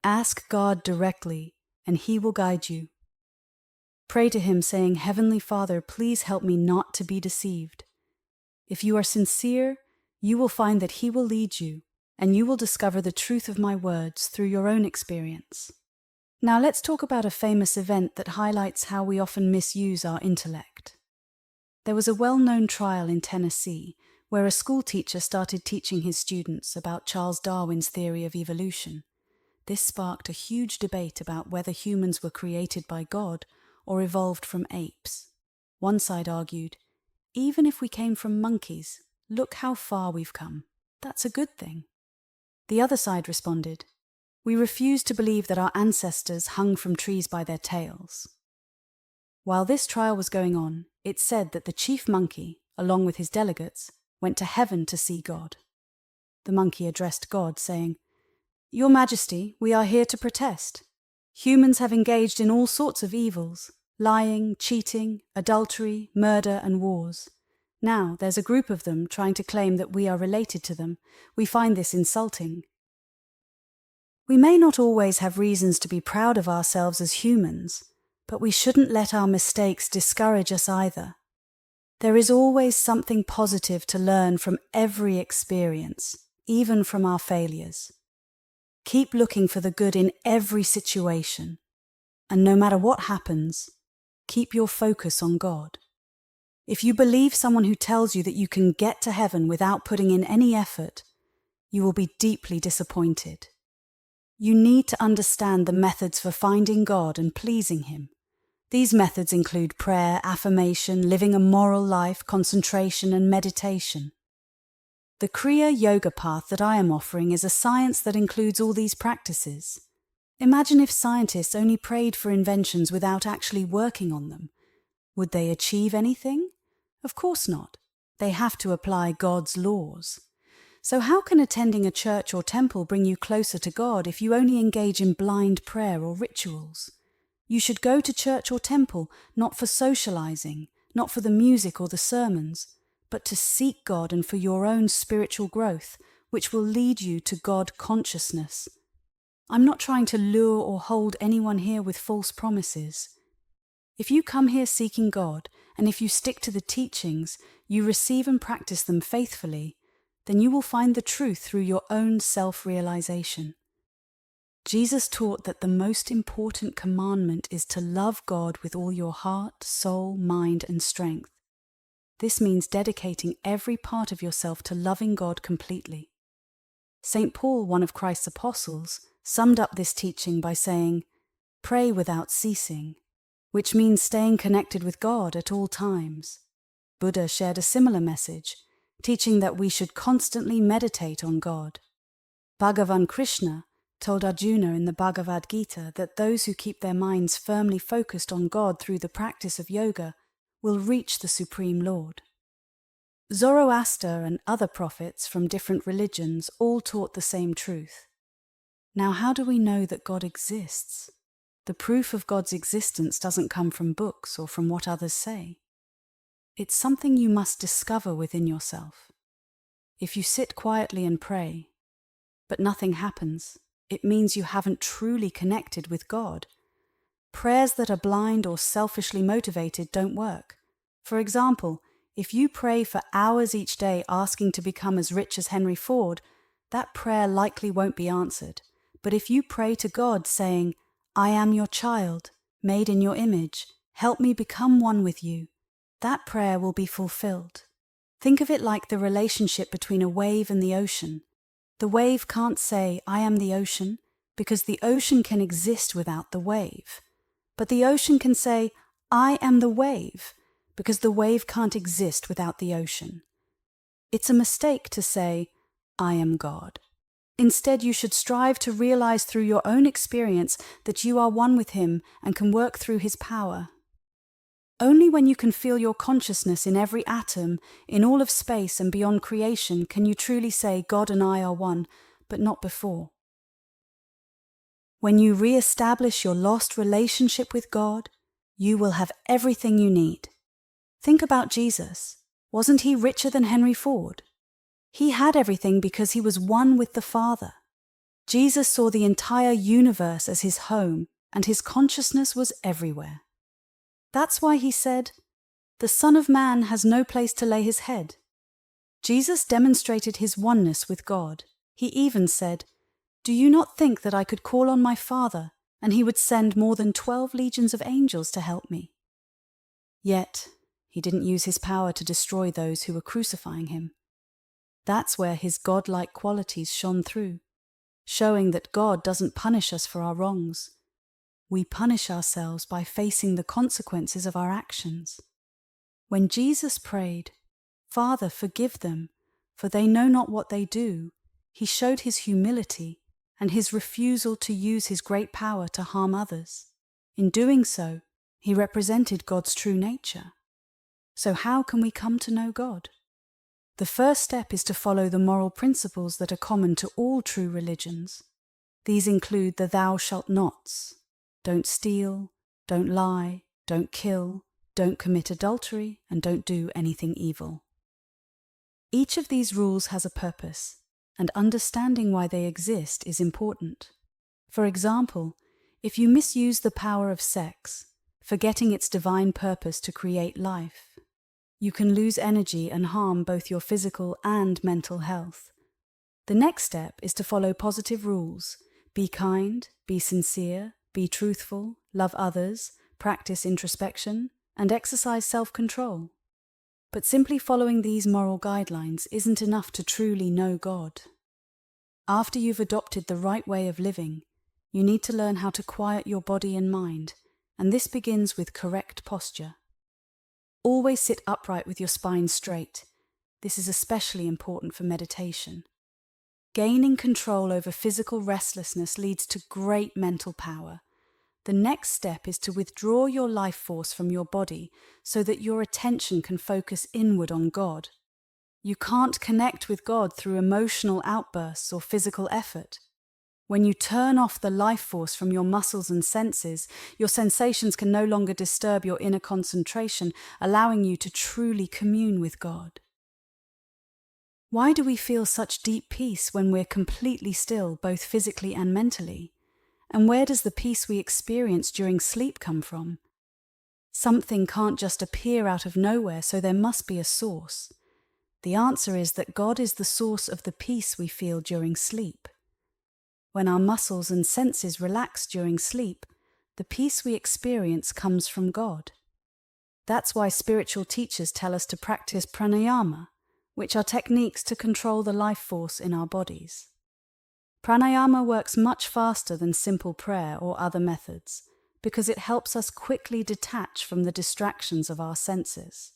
Ask God directly, and He will guide you. Pray to Him saying, "Heavenly Father, please help me not to be deceived." If you are sincere, you will find that He will lead you, and you will discover the truth of my words through your own experience. Now let's talk about a famous event that highlights how we often misuse our intellect. There was a well-known trial in Tennessee where a school teacher started teaching his students about Charles Darwin's theory of evolution. This sparked a huge debate about whether humans were created by God or evolved from apes. One side argued, "Even if we came from monkeys, look how far we've come. That's a good thing." The other side responded, "We refuse to believe that our ancestors hung from trees by their tails." While this trial was going on, it's said that the chief monkey, along with his delegates, went to heaven to see God. The monkey addressed God, saying, "Your Majesty, we are here to protest. Humans have engaged in all sorts of evils, lying, cheating, adultery, murder, and wars. Now there's a group of them trying to claim that we are related to them. We find this insulting. We may not always have reasons to be proud of ourselves as humans, but we shouldn't let our mistakes discourage us either. There is always something positive to learn from every experience, even from our failures. Keep looking for the good in every situation, and no matter what happens, keep your focus on God. If you believe someone who tells you that you can get to heaven without putting in any effort, you will be deeply disappointed. You need to understand the methods for finding God and pleasing Him. These methods include prayer, affirmation, living a moral life, concentration, and meditation. The Kriya Yoga path that I am offering is a science that includes all these practices. Imagine if scientists only prayed for inventions without actually working on them. Would they achieve anything? Of course not. They have to apply God's laws. So how can attending a church or temple bring you closer to God if you only engage in blind prayer or rituals? You should go to church or temple not for socializing, not for the music or the sermons, but to seek God and for your own spiritual growth, which will lead you to God consciousness. I'm not trying to lure or hold anyone here with false promises. If you come here seeking God, and if you stick to the teachings, you receive and practice them faithfully, then you will find the truth through your own self-realization. Jesus taught that the most important commandment is to love God with all your heart, soul, mind, and strength. This means dedicating every part of yourself to loving God completely. St. Paul, one of Christ's apostles, summed up this teaching by saying, "Pray without ceasing," which means staying connected with God at all times. Buddha shared a similar message, teaching that we should constantly meditate on God. Bhagavan Krishna told Arjuna in the Bhagavad Gita that those who keep their minds firmly focused on God through the practice of yoga will reach the Supreme Lord. Zoroaster and other prophets from different religions all taught the same truth. Now, how do we know that God exists? The proof of God's existence doesn't come from books or from what others say. It's something you must discover within yourself. If you sit quietly and pray, but nothing happens, it means you haven't truly connected with God. Prayers that are blind or selfishly motivated don't work. For example, if you pray for hours each day asking to become as rich as Henry Ford, that prayer likely won't be answered. But if you pray to God saying, "I am your child, made in your image, help me become one with you," that prayer will be fulfilled. Think of it like the relationship between a wave and the ocean. The wave can't say, "I am the ocean," because the ocean can exist without the wave. But the ocean can say, "I am the wave," because the wave can't exist without the ocean. It's a mistake to say, "I am God." Instead, you should strive to realize through your own experience that you are one with Him and can work through His power. Only when you can feel your consciousness in every atom, in all of space and beyond creation, can you truly say, "God and I are one," but not before. When you re-establish your lost relationship with God, you will have everything you need. Think about Jesus. Wasn't He richer than Henry Ford? He had everything because He was one with the Father. Jesus saw the entire universe as His home, and His consciousness was everywhere. That's why He said, "The Son of Man has no place to lay His head." Jesus demonstrated His oneness with God. He even said, "Do you not think that I could call on my Father, and He would send more than 12 legions of angels to help me?" Yet, He didn't use His power to destroy those who were crucifying Him. That's where His godlike qualities shone through, showing that God doesn't punish us for our wrongs. We punish ourselves by facing the consequences of our actions. When Jesus prayed, "Father, forgive them, for they know not what they do," He showed His humility and His refusal to use His great power to harm others. In doing so, He represented God's true nature. So how can we come to know God? The first step is to follow the moral principles that are common to all true religions. These include the "thou shalt nots." Don't steal, don't lie, don't kill, don't commit adultery, and don't do anything evil. Each of these rules has a purpose, and understanding why they exist is important. For example, if you misuse the power of sex, forgetting its divine purpose to create life, you can lose energy and harm both your physical and mental health. The next step is to follow positive rules. Be kind, be sincere, be truthful, love others, practice introspection, and exercise self-control. But simply following these moral guidelines isn't enough to truly know God. After you've adopted the right way of living, you need to learn how to quiet your body and mind, and this begins with correct posture. Always sit upright with your spine straight. This is especially important for meditation. Gaining control over physical restlessness leads to great mental power. The next step is to withdraw your life force from your body so that your attention can focus inward on God. You can't connect with God through emotional outbursts or physical effort. When you turn off the life force from your muscles and senses, your sensations can no longer disturb your inner concentration, allowing you to truly commune with God. Why do we feel such deep peace when we're completely still, both physically and mentally? And where does the peace we experience during sleep come from? Something can't just appear out of nowhere, so there must be a source. The answer is that God is the source of the peace we feel during sleep. When our muscles and senses relax during sleep, the peace we experience comes from God. That's why spiritual teachers tell us to practice pranayama, which are techniques to control the life force in our bodies. Pranayama works much faster than simple prayer or other methods because it helps us quickly detach from the distractions of our senses.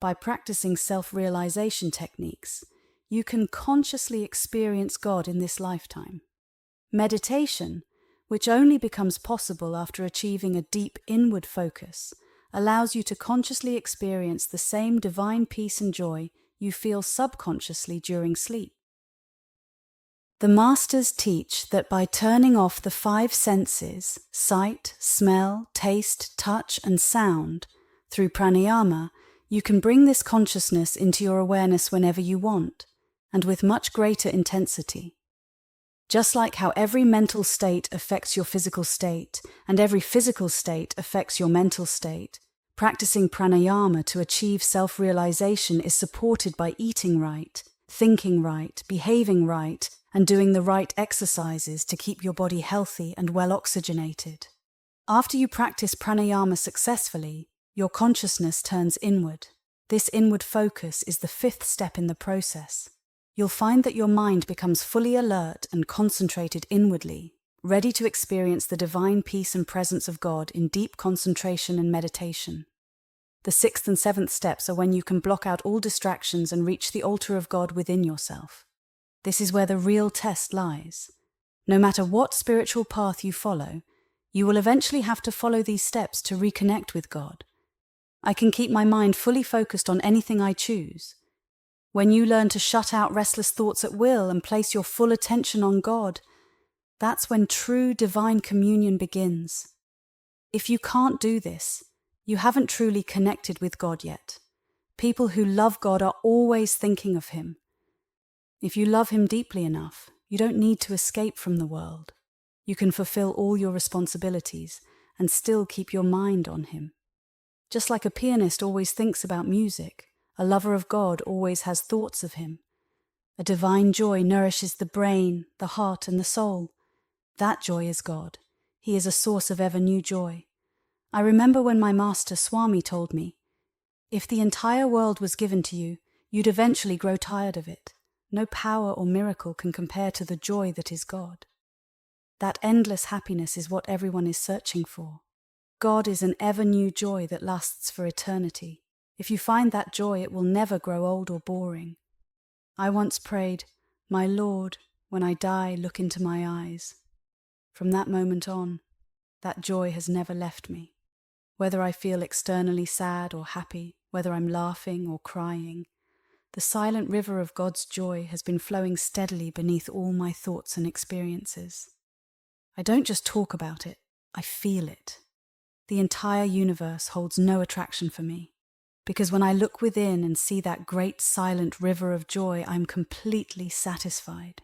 By practicing self-realization techniques, you can consciously experience God in this lifetime. Meditation, which only becomes possible after achieving a deep inward focus, allows you to consciously experience the same divine peace and joy you feel subconsciously during sleep. The masters teach that by turning off the 5 senses, sight, smell, taste, touch, and sound, through pranayama, you can bring this consciousness into your awareness whenever you want, and with much greater intensity. Just like how every mental state affects your physical state, and every physical state affects your mental state, practicing pranayama to achieve self-realization is supported by eating right, thinking right, behaving right, and doing the right exercises to keep your body healthy and well oxygenated. After you practice pranayama successfully, your consciousness turns inward. This inward focus is the 5th step in the process. You'll find that your mind becomes fully alert and concentrated inwardly, ready to experience the divine peace and presence of God in deep concentration and meditation. The 6th and 7th steps are when you can block out all distractions and reach the altar of God within yourself. This is where the real test lies. No matter what spiritual path you follow, you will eventually have to follow these steps to reconnect with God. I can keep my mind fully focused on anything I choose. When you learn to shut out restless thoughts at will and place your full attention on God, that's when true divine communion begins. If you can't do this, you haven't truly connected with God yet. People who love God are always thinking of Him. If you love Him deeply enough, you don't need to escape from the world. You can fulfill all your responsibilities and still keep your mind on Him. Just like a pianist always thinks about music, a lover of God always has thoughts of Him. A divine joy nourishes the brain, the heart, and the soul. That joy is God. He is a source of ever new joy. I remember when my master Swami told me, if the entire world was given to you, you'd eventually grow tired of it. No power or miracle can compare to the joy that is God. That endless happiness is what everyone is searching for. God is an ever-new joy that lasts for eternity. If you find that joy, it will never grow old or boring. I once prayed, "My Lord, when I die, look into my eyes." From that moment on, that joy has never left me. Whether I feel externally sad or happy, whether I'm laughing or crying, the silent river of God's joy has been flowing steadily beneath all my thoughts and experiences. I don't just talk about it, I feel it. The entire universe holds no attraction for me, because when I look within and see that great silent river of joy, I'm completely satisfied.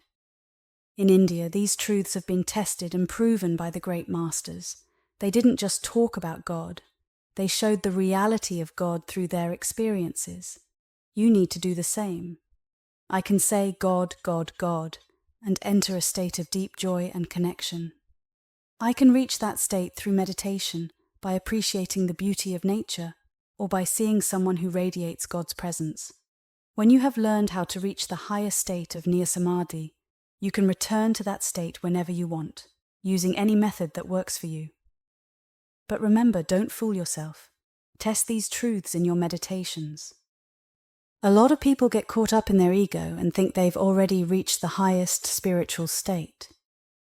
In India, these truths have been tested and proven by the great masters. They didn't just talk about God, they showed the reality of God through their experiences. You need to do the same. I can say God, God, God, and enter a state of deep joy and connection. I can reach that state through meditation, by appreciating the beauty of nature, or by seeing someone who radiates God's presence. When you have learned how to reach the higher state of near samadhi, you can return to that state whenever you want, using any method that works for you. But remember, don't fool yourself. Test these truths in your meditations. A lot of people get caught up in their ego and think they've already reached the highest spiritual state.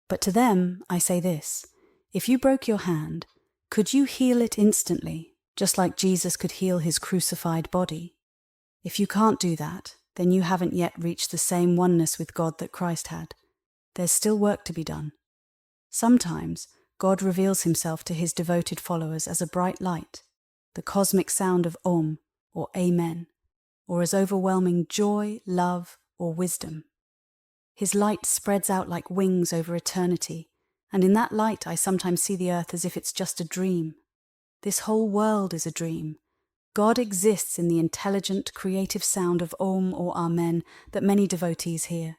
But to them, I say this: if you broke your hand, could you heal it instantly, just like Jesus could heal his crucified body? If you can't do that, then you haven't yet reached the same oneness with God that Christ had. There's still work to be done. Sometimes, God reveals himself to his devoted followers as a bright light, the cosmic sound of Om, or Amen, or as overwhelming joy, love, or wisdom. His light spreads out like wings over eternity, and in that light I sometimes see the earth as if it's just a dream. This whole world is a dream. God exists in the intelligent, creative sound of Om or Amen that many devotees hear.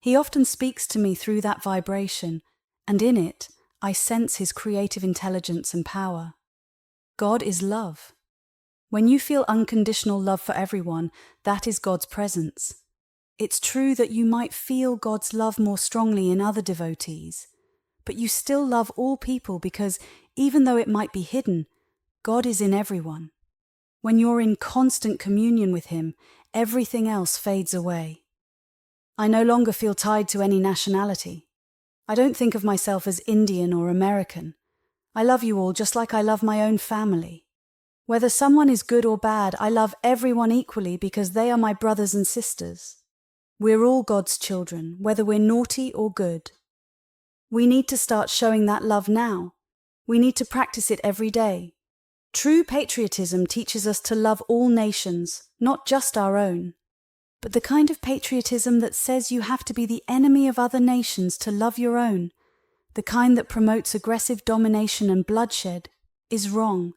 He often speaks to me through that vibration, and in it, I sense his creative intelligence and power. God is love. When you feel unconditional love for everyone, that is God's presence. It's true that you might feel God's love more strongly in other devotees, but you still love all people because, even though it might be hidden, God is in everyone. When you're in constant communion with him, everything else fades away. I no longer feel tied to any nationality. I don't think of myself as Indian or American. I love you all just like I love my own family. Whether someone is good or bad, I love everyone equally because they are my brothers and sisters. We're all God's children, whether we're naughty or good. We need to start showing that love now. We need to practice it every day. True patriotism teaches us to love all nations, not just our own. But the kind of patriotism that says you have to be the enemy of other nations to love your own, the kind that promotes aggressive domination and bloodshed, is wrong.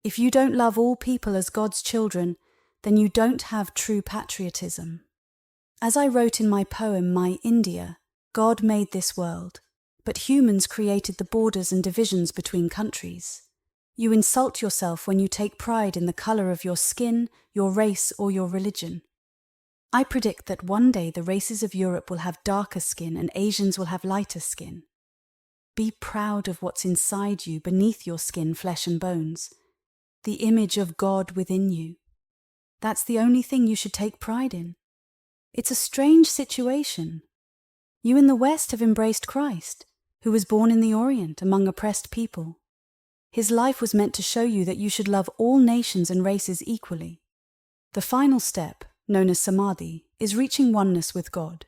If you don't love all people as God's children, then you don't have true patriotism. As I wrote in my poem, My India, God made this world, but humans created the borders and divisions between countries. You insult yourself when you take pride in the color of your skin, your race, or your religion. I predict that one day the races of Europe will have darker skin and Asians will have lighter skin. Be proud of what's inside you, beneath your skin, flesh and bones. The image of God within you. That's the only thing you should take pride in. It's a strange situation. You in the West have embraced Christ, who was born in the Orient among oppressed people. His life was meant to show you that you should love all nations and races equally. The final step, known as samadhi, is reaching oneness with God.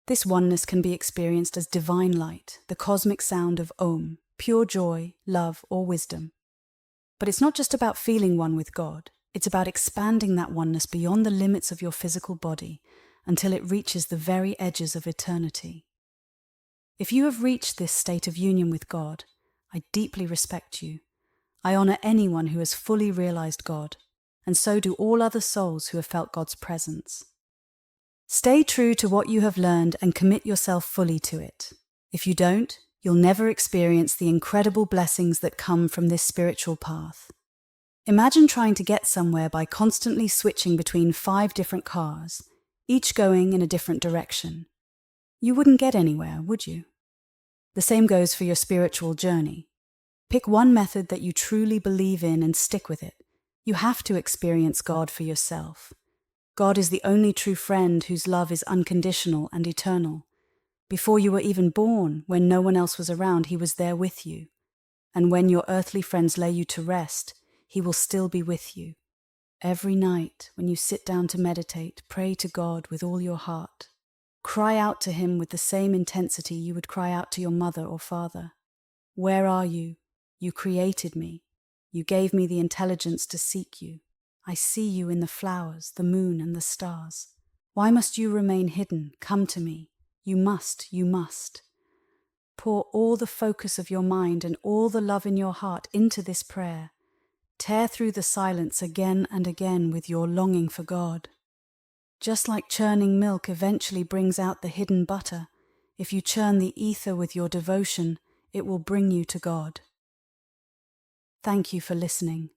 This oneness can be experienced as divine light, the cosmic sound of Om, pure joy, love, or wisdom. But it's not just about feeling one with God. It's about expanding that oneness beyond the limits of your physical body until it reaches the very edges of eternity. If you have reached this state of union with God, I deeply respect you. I honor anyone who has fully realized God, and so do all other souls who have felt God's presence. Stay true to what you have learned and commit yourself fully to it. If you don't, you'll never experience the incredible blessings that come from this spiritual path. Imagine trying to get somewhere by constantly switching between 5 different cars, each going in a different direction. You wouldn't get anywhere, would you? The same goes for your spiritual journey. Pick one method that you truly believe in and stick with it. You have to experience God for yourself. God is the only true friend whose love is unconditional and eternal. Before you were even born, when no one else was around, he was there with you. And when your earthly friends lay you to rest, he will still be with you. Every night, when you sit down to meditate, pray to God with all your heart. Cry out to him with the same intensity you would cry out to your mother or father. Where are you? You created me. You gave me the intelligence to seek you. I see you in the flowers, the moon, and the stars. Why must you remain hidden? Come to me. You must, you must. Pour all the focus of your mind and all the love in your heart into this prayer. Tear through the silence again and again with your longing for God. Just like churning milk eventually brings out the hidden butter, if you churn the ether with your devotion, it will bring you to God. Thank you for listening.